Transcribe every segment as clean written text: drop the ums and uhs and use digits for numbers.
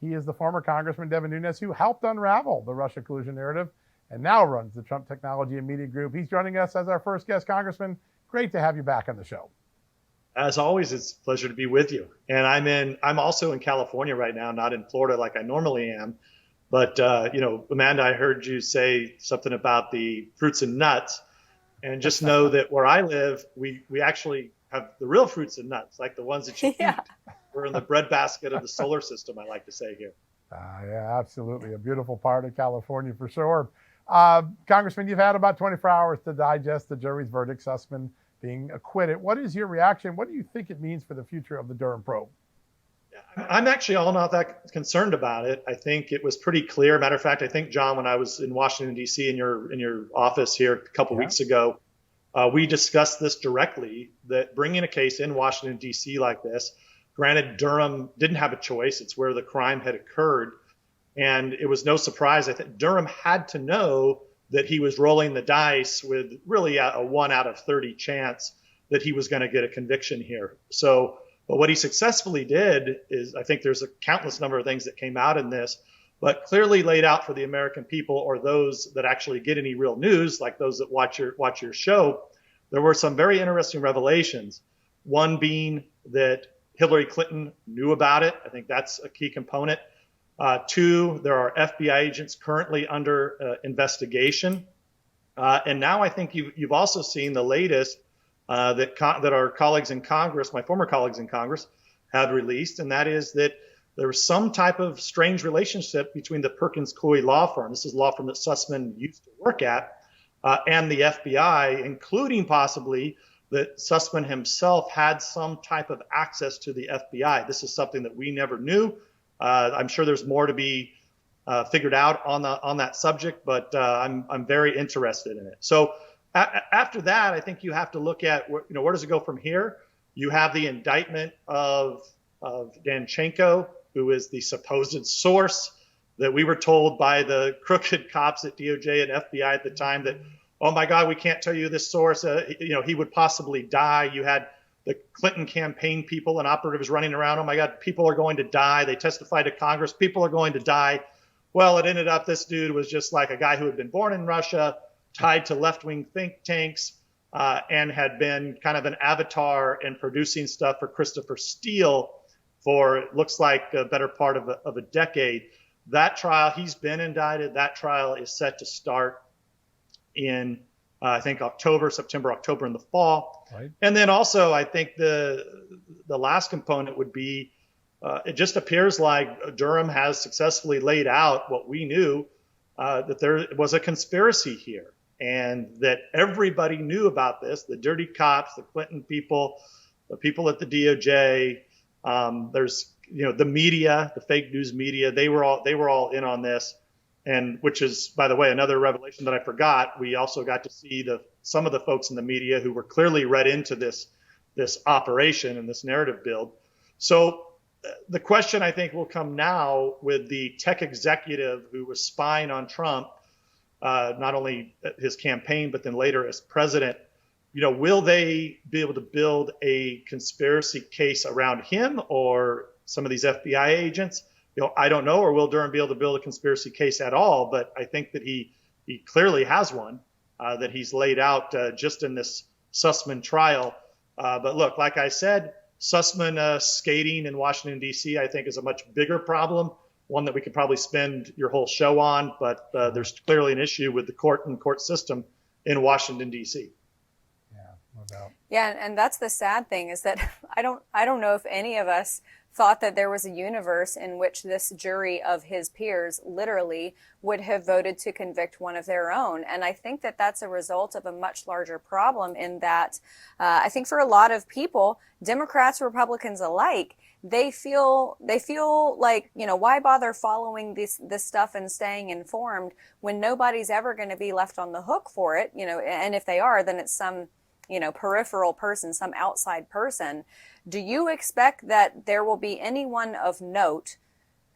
He is the former Congressman Devin Nunes who helped unravel the Russia collusion narrative and now runs the Trump Technology and Media Group. He's joining us as our first guest. Congressman, great to have you back on the show. As always, it's a pleasure to be with you. And I'm also in California right now, not in Florida like I normally am. But, Amanda, I heard you say something about the fruits and nuts. And just know that where I live, we actually have the real fruits and nuts, like the ones that you eat. We're in the breadbasket of the solar system, I like to say here. Yeah, absolutely. A beautiful part of California for sure. Congressman, you've had about 24 hours to digest the jury's verdict, Sussmann being acquitted. What is your reaction? What do you think it means for the future of the Durham probe? I'm actually all not that concerned about it. I think it was pretty clear. Matter of fact, I think, John, when I was in Washington, D.C. in your office here a couple weeks ago, we discussed this directly, that bringing a case in Washington, D.C. like this, granted, Durham didn't have a choice. It's where the crime had occurred. And it was no surprise. I think Durham had to know that he was rolling the dice with really a 1 out of 30 chance that he was going to get a conviction here. But what he successfully did is, I think there's a countless number of things that came out in this, but clearly laid out for the American people, or those that actually get any real news, like those that watch your show, there were some very interesting revelations. One being that Hillary Clinton knew about it. I think that's a key component. 2, there are FBI agents currently under investigation. And now I think you've also seen the latest that our colleagues in Congress, my former colleagues in Congress, have released, and that is that there was some type of strange relationship between the Perkins Coie law firm, this is a law firm that Sussmann used to work at, and the FBI, including possibly that Sussmann himself had some type of access to the FBI. This is something that we never knew. I'm sure there's more to be figured out on that subject, but I'm very interested in it. So after that, I think you have to look at where does it go from here. You have the indictment of Danchenko, who is the supposed source that we were told by the crooked cops at DOJ and FBI at the time that, oh my God, we can't tell you this source. He would possibly die. You had the Clinton campaign people and operatives running around. Oh my God, people are going to die. They testified to Congress. People are going to die. Well, it ended up this dude was just like a guy who had been born in Russia, tied to left-wing think tanks, and had been kind of an avatar in producing stuff for Christopher Steele for, it looks like, a better part of a decade. That trial, he's been indicted. That trial is set to start in, I think, September, October in the fall. Right. And then also, I think the last component would be, it just appears like Durham has successfully laid out what we knew, that there was a conspiracy here, and that everybody knew about this, the dirty cops, the Clinton people, the people at the DOJ, there's, the media, the fake news media, they were all in on this. And which is, by the way, another revelation that I forgot. We also got to see some of the folks in the media who were clearly read into this operation and this narrative build. So the question, I think, will come now with the tech executive who was spying on Trump, not only his campaign, but then later as president. Will they be able to build a conspiracy case around him or some of these FBI agents? I don't know, or will Durham be able to build a conspiracy case at all? But I think that he clearly has one that he's laid out just in this Sussmann trial. But look, like I said, Sussmann skating in Washington, D.C., I think is a much bigger problem, one that we could probably spend your whole show on. But there's clearly an issue with the court and court system in Washington, D.C. Yeah, no doubt. Yeah, and that's the sad thing is that I don't know if any of us thought that there was a universe in which this jury of his peers literally would have voted to convict one of their own. And I think that that's a result of a much larger problem in that I think for a lot of people, Democrats, Republicans alike, they feel like, why bother following this stuff and staying informed when nobody's ever going to be left on the hook for it, and if they are, then it's some, peripheral person, some outside person. Do you expect that there will be anyone of note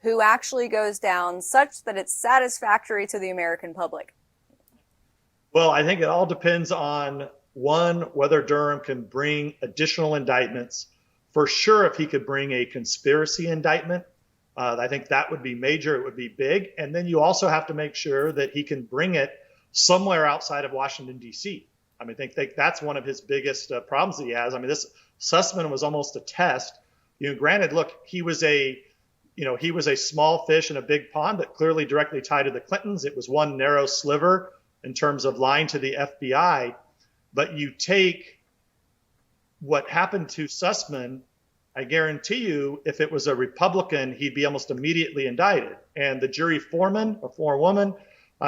who actually goes down such that it's satisfactory to the American public? Well, I think it all depends on, one, whether Durham can bring additional indictments. For sure, if he could bring a conspiracy indictment, I think that would be major. It would be big. And then you also have to make sure that he can bring it somewhere outside of Washington, D.C. I mean, I think that's one of his biggest problems that he has. I mean, this Sussmann was almost a test. Granted, look, he was a small fish in a big pond, but clearly directly tied to the Clintons. It was one narrow sliver in terms of lying to the FBI. But you take what happened to Sussmann, I guarantee you, if it was a Republican, he'd be almost immediately indicted. And the jury foreman, a forewoman,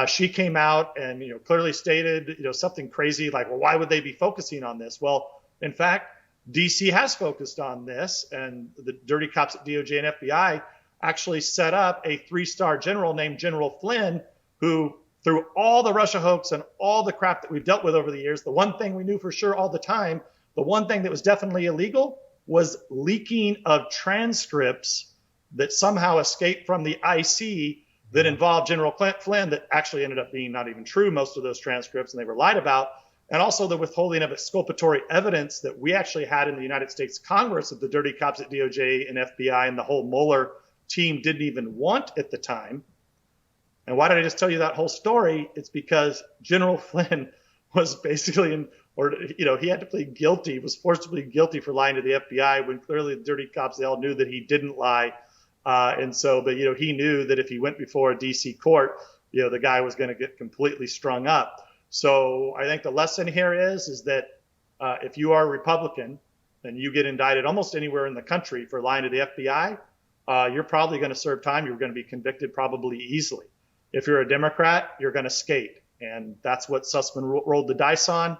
she came out and clearly stated something crazy like, well, why would they be focusing on this? Well, in fact, D.C. has focused on this, and the dirty cops at DOJ and FBI actually set up a 3-star general named General Flynn, who, through all the Russia hoax and all the crap that we've dealt with over the years, the one thing we knew for sure all the time, the one thing that was definitely illegal was leaking of transcripts that somehow escaped from the IC that involved General Flynn that actually ended up being not even true, most of those transcripts, and they were lied about. And also the withholding of exculpatory evidence that we actually had in the United States Congress that the dirty cops at DOJ and FBI and the whole Mueller team didn't even want at the time. And why did I just tell you that whole story? It's because General Flynn was basically he had to plead guilty, was forced to plead guilty for lying to the FBI when clearly the dirty cops, they all knew that he didn't lie. But he knew that if he went before a DC court, the guy was going to get completely strung up. So I think the lesson here is that if you are a Republican and you get indicted almost anywhere in the country for lying to the FBI, you're probably going to serve time. You're going to be convicted probably easily. If you're a Democrat, you're going to skate. And that's what Sussmann rolled the dice on.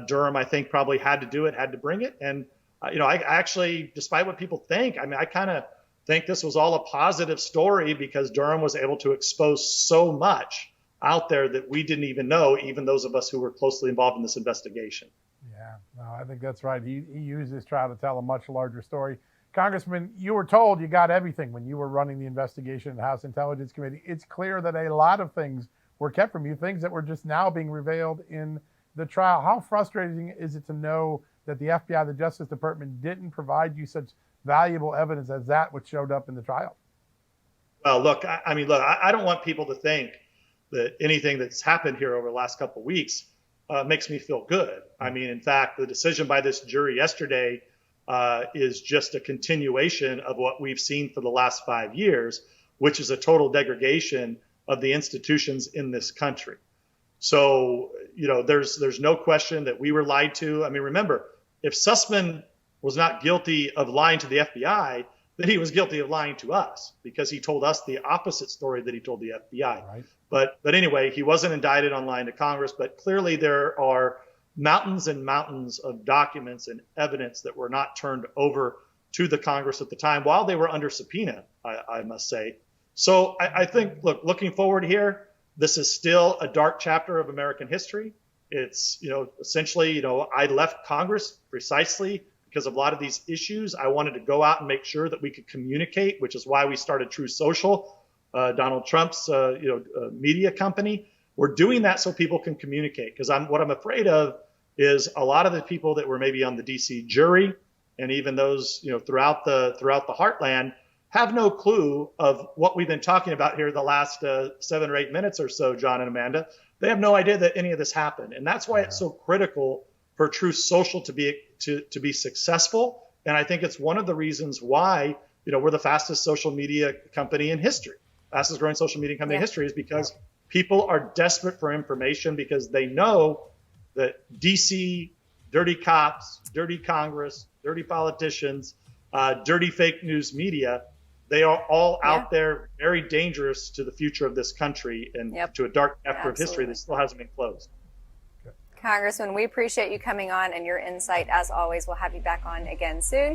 Durham, I think, probably had to do it, had to bring it. And, I actually, despite what people think, I kind of think this was all a positive story because Durham was able to expose so much out there that we didn't even know, even those of us who were closely involved in this investigation. Yeah, no, I think that's right. He used this trial to tell a much larger story. Congressman, you were told you got everything when you were running the investigation in the House Intelligence Committee. It's clear that a lot of things were kept from you, things that were just now being revealed in the trial. How frustrating is it to know that the FBI, the Justice Department, didn't provide you such valuable evidence as that which showed up in the trial? Well, look, I don't want people to think that anything that's happened here over the last couple of weeks makes me feel good. In fact, the decision by this jury yesterday is just a continuation of what we've seen for the last 5 years, which is a total degradation of the institutions in this country. So, there's no question that we were lied to. Remember, if Sussmann was not guilty of lying to the FBI, then he was guilty of lying to us because he told us the opposite story that he told the FBI. Right. But anyway, he wasn't indicted on lying to Congress, but clearly there are mountains and mountains of documents and evidence that were not turned over to the Congress at the time while they were under subpoena, I must say. So I think, looking forward here, this is still a dark chapter of American history. It's, essentially, I left Congress precisely because of a lot of these issues. I wanted to go out and make sure that we could communicate, which is why we started True Social, Donald Trump's, media company. We're doing that so people can communicate because what I'm afraid of is a lot of the people that were maybe on the DC jury and even those, throughout the heartland have no clue of what we've been talking about here the last 7 or 8 minutes or so, John and Amanda. They have no idea that any of this happened. And that's why it's so critical for True Social to be successful. And I think it's one of the reasons why, we're the fastest social media company in history. Fastest growing social media company in history is because people are desperate for information because they know that DC, dirty cops, dirty Congress, dirty politicians, dirty fake news media, they are all out there very dangerous to the future of this country and to a dark chapter of history that still hasn't been closed. Congressman, we appreciate you coming on and your insight as always. We'll have you back on again soon.